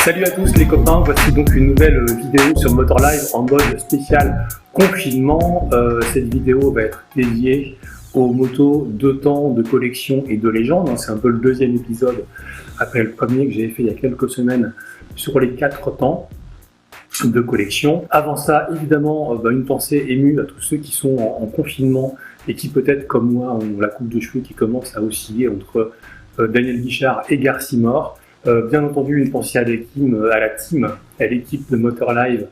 Salut à tous les copains, voici donc une nouvelle vidéo sur Motorlive en mode spécial confinement. Cette vidéo va être dédiée aux motos de temps, de collection et de légende. C'est un peu le deuxième épisode après le premier que j'ai fait il y a quelques semaines sur les 4 temps de collection. Avant ça, évidemment, une pensée émue à tous ceux qui sont en confinement et qui peut-être comme moi ont la coupe de cheveux qui commence à osciller entre Daniel Guichard et Garcimore. Bien entendu, une pensée à l'équipe de Motorlive,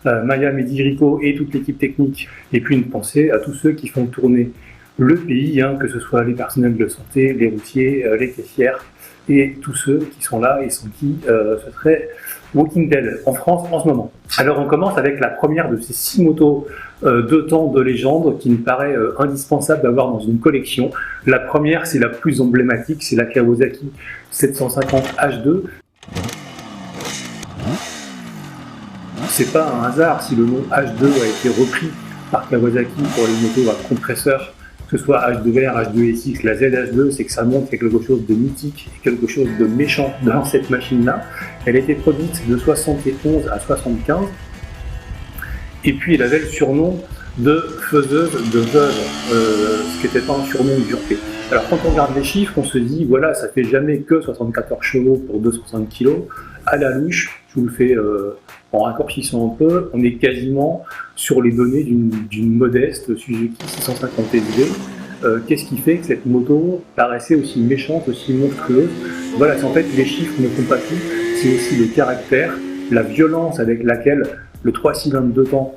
Maya, Mehdi, Rico et toute l'équipe technique. Et puis une pensée à tous ceux qui font tourner le pays, que ce soit les personnels de santé, les routiers, les caissières et tous ceux qui sont là et sans qui ce serait Walking Dead en France en ce moment. Alors on commence avec la première de ces 6 motos de temps de légende qui me paraît indispensable d'avoir dans une collection. La première, c'est la plus emblématique, c'est la Kawasaki 750 H2. C'est pas un hasard si le nom H2 a été repris par Kawasaki pour les motos à compresseur, que ce soit H2R, H2SX, la ZH2, c'est que ça montre quelque chose de mythique et quelque chose de méchant dans cette machine-là. Elle a été produite de 71 à 75, et puis elle avait le surnom de faiseuse de veuve, ce qui n'était pas un surnom usurpé. Alors quand on regarde les chiffres, on se dit, voilà, ça fait jamais que 74 chevaux pour 260 kg. À la louche, je vous le fais en raccourcissant un peu, on est quasiment sur les données d'une modeste Suzuki 650 SV. Qu'est-ce qui fait que cette moto paraissait aussi méchante, aussi monstrueuse? Voilà, c'est en fait les chiffres ne font pas tout, c'est aussi le caractère, la violence avec laquelle le 3 cylindres de temps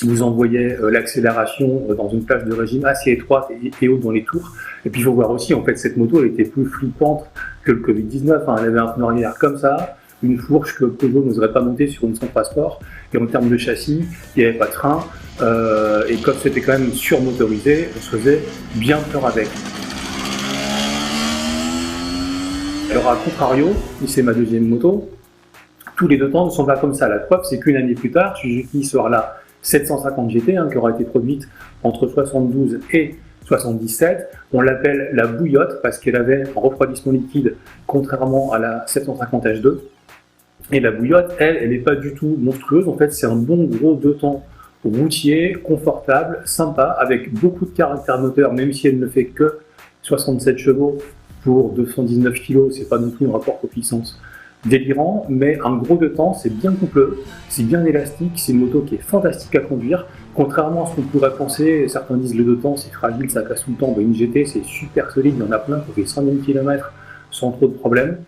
vous envoyait l'accélération dans une plage de régime assez étroite et haute dans les tours. Et puis il faut voir aussi, en fait, cette moto elle était plus flippante que le Covid-19. Elle avait un pneu arrière comme ça, une fourche que Peugeot n'oserait pas monter sur une Centra Sport. Et en termes de châssis, il n'y avait pas de frein. Et comme c'était quand même surmotorisé, on se faisait bien peur avec. Alors à contrario, c'est ma deuxième moto, tous les 2 temps ne sont pas comme ça. La preuve, c'est qu'une année plus tard, Suzuki sort la 750 GT, qui aura été produite entre 72 et 77. On l'appelle la bouillotte parce qu'elle avait un refroidissement liquide, contrairement à la 750 H2. Et la bouillotte, elle n'est pas du tout monstrueuse. En fait, c'est un bon gros 2 temps routier, confortable, sympa, avec beaucoup de caractère moteur, même si elle ne fait que 67 chevaux pour 219 kg. C'est pas non plus un rapport puissance délirant, mais un gros 2 temps, c'est bien coupleux, c'est bien élastique, c'est une moto qui est fantastique à conduire, contrairement à ce qu'on pourrait penser. Certains disent le 2 temps c'est fragile, ça casse tout le temps. Une GT c'est super solide, il y en a plein qui fait 100 000 km sans trop de problèmes,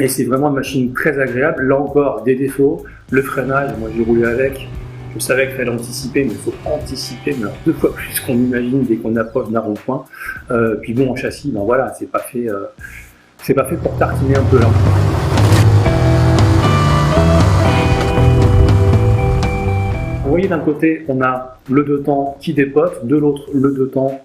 et c'est vraiment une machine très agréable. Là encore, des défauts, le freinage, moi j'ai roulé avec, je savais qu'il fallait anticiper, mais il faut anticiper, mais 2 fois plus qu'on imagine dès qu'on approche d'un rond-point. Puis bon, en châssis, voilà, c'est pas fait pour tartiner un peu là. Vous voyez, d'un côté, on a le 2 temps qui dépote, de l'autre, le 2 temps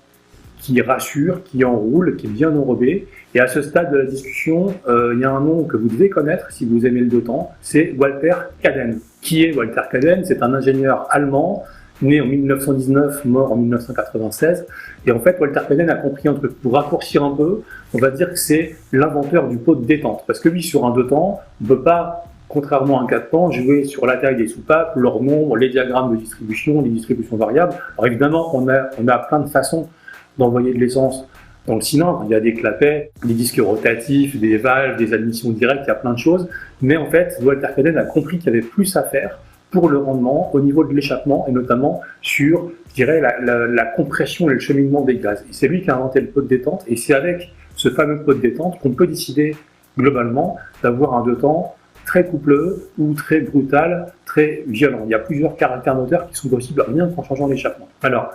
qui rassure, qui enroule, qui est bien enrobé. Et à ce stade de la discussion, il y a un nom que vous devez connaître si vous aimez le 2 temps, c'est Walter Cadden. Qui est Walter Cadden? C'est un ingénieur allemand, né en 1919, mort en 1996. Et en fait, Walter Cadden a compris un truc. Pour raccourcir un peu, on va dire que c'est l'inventeur du pot de détente. Parce que lui, sur un 2 temps, on ne peut pas, contrairement à un 4 temps, jouer sur la taille des soupapes, leur nombre, les diagrammes de distribution, les distributions variables. Alors évidemment, on a plein de façons d'envoyer de l'essence dans le cylindre. Il y a des clapets, des disques rotatifs, des valves, des admissions directes, il y a plein de choses. Mais en fait, Walter Cadden a compris qu'il y avait plus à faire pour le rendement au niveau de l'échappement, et notamment sur, je dirais, la compression et le cheminement des gaz. Et c'est lui qui a inventé le pot de détente, et c'est avec ce fameux pot de détente qu'on peut décider globalement d'avoir un 2 temps très coupleux ou très brutal, très violent. Il y a plusieurs caractères moteurs qui sont possibles rien qu'en changeant l'échappement. Alors,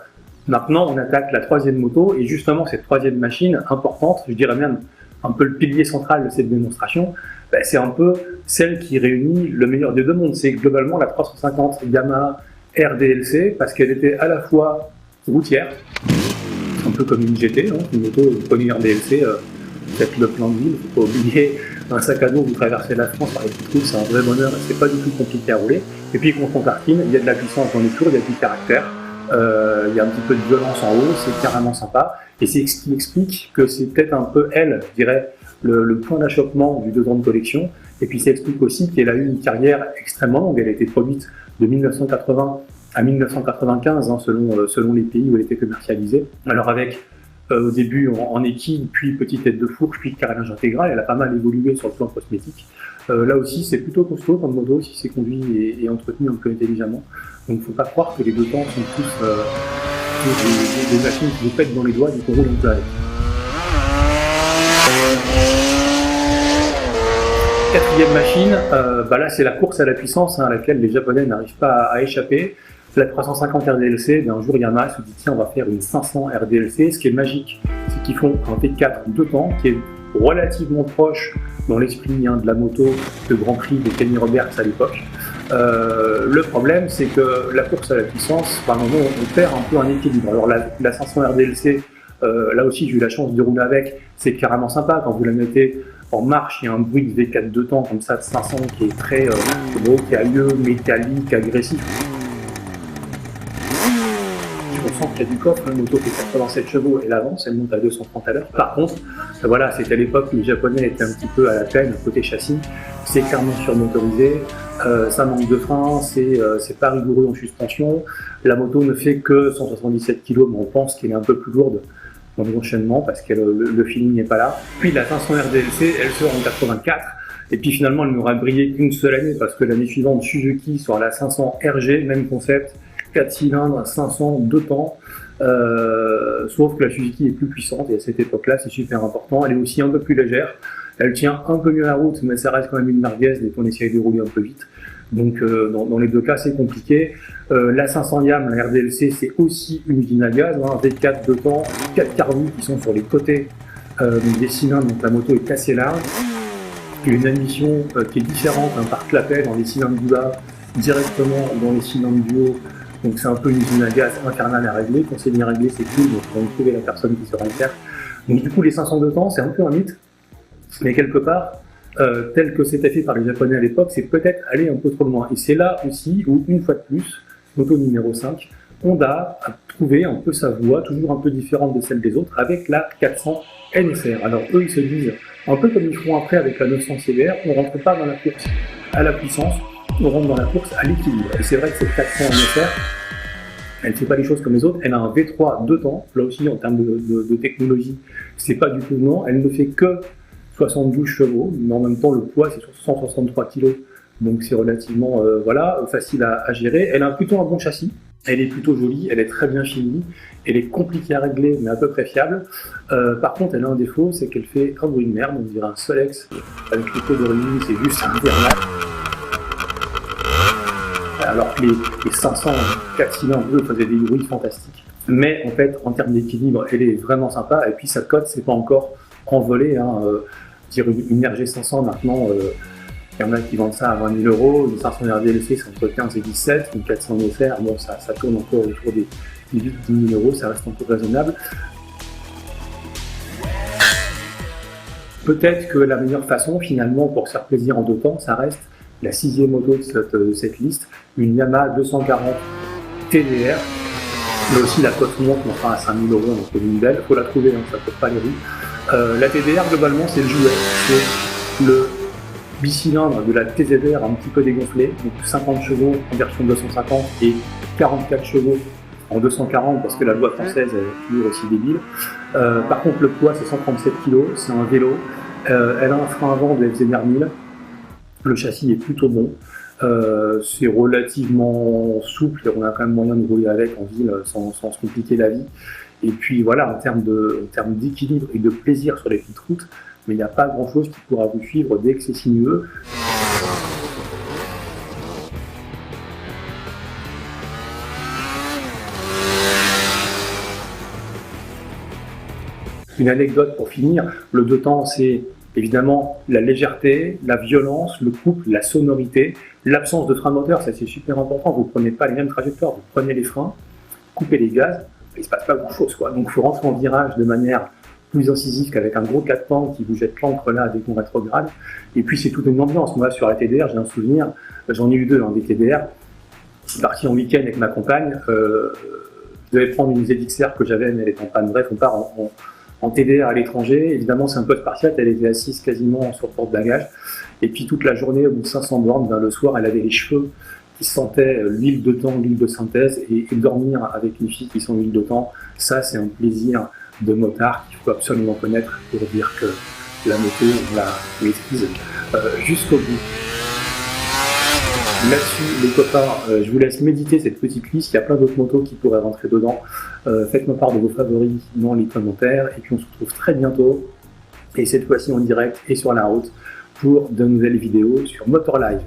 maintenant, on attaque la 3e moto, et justement, cette 3e machine importante, je dirais même un peu le pilier central de cette démonstration, c'est un peu celle qui réunit le meilleur des 2 mondes. C'est globalement la 350 Yamaha RDLC, parce qu'elle était à la fois routière, un peu comme une GT, une moto, vous prenez une RDLC, faites le plein de ville, il ne faut pas oublier un sac à dos, vous traversez la France par les petites routes, c'est un vrai bonheur, et c'est pas du tout compliqué à rouler. Et puis quand on tartine, il y a de la puissance dans les tours, il y a du caractère, il y a un petit peu de violence en haut, c'est carrément sympa, et c'est ce qui explique que c'est peut-être un peu, elle, je dirais, le point d'achoppement du 2 temps de collection, Et puis ça explique aussi qu'elle a eu une carrière extrêmement longue. Elle a été produite de 1980 à 1995, hein, selon les pays où elle était commercialisée. Alors avec au début en équine, puis petite tête de fourche, puis carénage intégral, elle a pas mal évolué sur le plan cosmétique. Là aussi, c'est plutôt costaud comme moto si c'est conduit et entretenu un peu intelligemment. Donc il ne faut pas croire que les deux temps sont tous des machines qui vous pètent dans les doigts et qu'on roule un peu avec. Quatrième machine, là c'est la course à la puissance, hein, à laquelle les Japonais n'arrivent pas à échapper. La 350 RDLC, un jour Yamaha se dit tiens, on va faire une 500 RDLC. Ce qui est magique, c'est qu'ils font un T4 deux temps qui est relativement proche dans l'esprit de la moto de Grand Prix de Kenny Roberts à l'époque. Le problème, c'est que la course à la puissance, par moment, on perd un peu un équilibre. Alors la 500 RDLC, là aussi j'ai eu la chance de rouler avec, c'est carrément sympa quand vous la mettez en marche. Il y a un bruit de V4 deux temps comme ça de 500 qui est très rocailleux, métallique, agressif. On sent qu'il y a du coffre, une moto qui est 87 chevaux, elle avance, elle monte à 230 à l'heure. Par contre, voilà, c'était à l'époque où les Japonais étaient un petit peu à la peine côté châssis. C'est clairement surmotorisé, ça manque de frein, c'est pas rigoureux en suspension. La moto ne fait que 177 kg, mais on pense qu'elle est un peu plus lourde dans l'enchaînement parce que le feeling n'est pas là. Puis la 500 RDLC, elle sort en 84. Et puis finalement, elle n'aura brillé qu'une seule année parce que l'année suivante, Suzuki sur la 500 RG, même concept, 4 cylindres, 500, 2 temps, sauf que la Suzuki est plus puissante et à cette époque-là, c'est super important. Elle est aussi un peu plus légère, elle tient un peu mieux la route, mais ça reste quand même une merguez dès qu'on essaye de rouler un peu vite. Donc dans les deux cas, c'est compliqué. La 500 YAM, la RDLC, c'est aussi une usine à gaz, hein, V4 2 temps, 4 carvus qui sont sur les côtés des cylindres, donc la moto est assez large. Une admission qui est différente, un par clapet dans les cylindres du bas, directement dans les cylindres du haut. Donc c'est un peu une usine à gaz infernale à régler. Quand c'est bien réglé, c'est cool, donc on va trouver la personne qui saura le faire. Donc du coup, les 500 de temps, c'est un peu un mythe, mais quelque part, tel que c'était fait par les Japonais à l'époque, c'est peut-être aller un peu trop loin. Et c'est là aussi où, une fois de plus, moto numéro 5, Honda a trouvé un peu sa voie, toujours un peu différente de celle des autres, avec la 400 NSR. Alors eux, ils se disent, un peu comme ils feront après avec la 900 CBR, on ne rentre pas dans la course à la puissance, on rentre dans la course à l'équilibre. Et c'est vrai que cette 400 NSR, elle ne fait pas les choses comme les autres, elle a un V3 2 temps, là aussi en termes de technologie, c'est pas du tout non, elle ne fait que 72 chevaux, mais en même temps le poids c'est sur 163 kg, donc c'est relativement facile à gérer. Elle a plutôt un bon châssis, elle est plutôt jolie, elle est très bien finie, elle est compliquée à régler mais à peu près fiable. Par contre elle a un défaut, c'est qu'elle fait un bruit de merde, on dirait un Solex avec les taux d'origine, c'est juste infernal. Alors que les 500 4 cylindres eux faisaient des bruits fantastiques. Mais en fait, en termes d'équilibre, elle est vraiment sympa. Et puis sa cote, c'est pas encore envolé. Une RG500 maintenant, il y en a qui vendent ça à 20 000 €. Une 500 RDLC, c'est entre 15 et 17. Une 400 SR, bon, ça tourne encore autour des 8 10 000 €. Ça reste encore raisonnable. Peut-être que la meilleure façon, finalement, pour se faire plaisir en deux temps, ça reste la 6e moto de cette liste, une Yamaha 240 TDR. Là aussi, la cote monte, mais enfin à 5 000 €, donc c'est une belle. Il faut la trouver, hein, ça ne coûte pas les rues. La TDR, globalement, c'est le jouet. C'est le bicylindre de la TZR un petit peu dégonflé, donc 50 chevaux en version 250 et 44 chevaux en 240, parce que la loi française est toujours aussi débile. Par contre, le poids, c'est 137 kg, c'est un vélo. Elle a un frein avant de FZR 1000. Le châssis est plutôt bon, c'est relativement souple et on a quand même moyen de rouler avec en ville sans se compliquer la vie. Et puis voilà, en termes d'équilibre et de plaisir sur les petites routes, mais il n'y a pas grand chose qui pourra vous suivre dès que c'est sinueux. Une anecdote pour finir, le deux temps c'est évidemment la légèreté, la violence, le couple, la sonorité, l'absence de frein moteur, ça c'est super important, vous ne prenez pas les mêmes trajectoires, vous prenez les freins, coupez les gaz, il ne se passe pas grand chose quoi. Donc il faut rentrer en virage de manière plus incisive qu'avec un gros 4 pans qui vous jette l'encre là dès qu'on rétrograde. Et puis c'est toute une ambiance, moi sur la TDR j'ai un souvenir, j'en ai eu deux des TDR, je suis parti en week-end avec ma compagne, je devais prendre une ZXR que j'avais mais elle est en panne, bref on part en TDR à l'étranger. Évidemment, c'est un peu spartiate, elle était assise quasiment sur le porte-bagages. Et puis toute la journée, au bout de 500 bornes, le soir, elle avait les cheveux qui sentaient l'huile de thon, l'huile de synthèse, et dormir avec une fille qui sent l'huile de thon, ça c'est un plaisir de motard qu'il faut absolument connaître pour dire que la moto, on la maîtrise jusqu'au bout. Là-dessus, les copains, je vous laisse méditer cette petite liste. Il y a plein d'autres motos qui pourraient rentrer dedans. Faites-moi part de vos favoris dans les commentaires. Et puis on se retrouve très bientôt, et cette fois-ci en direct et sur la route, pour de nouvelles vidéos sur Motor Live.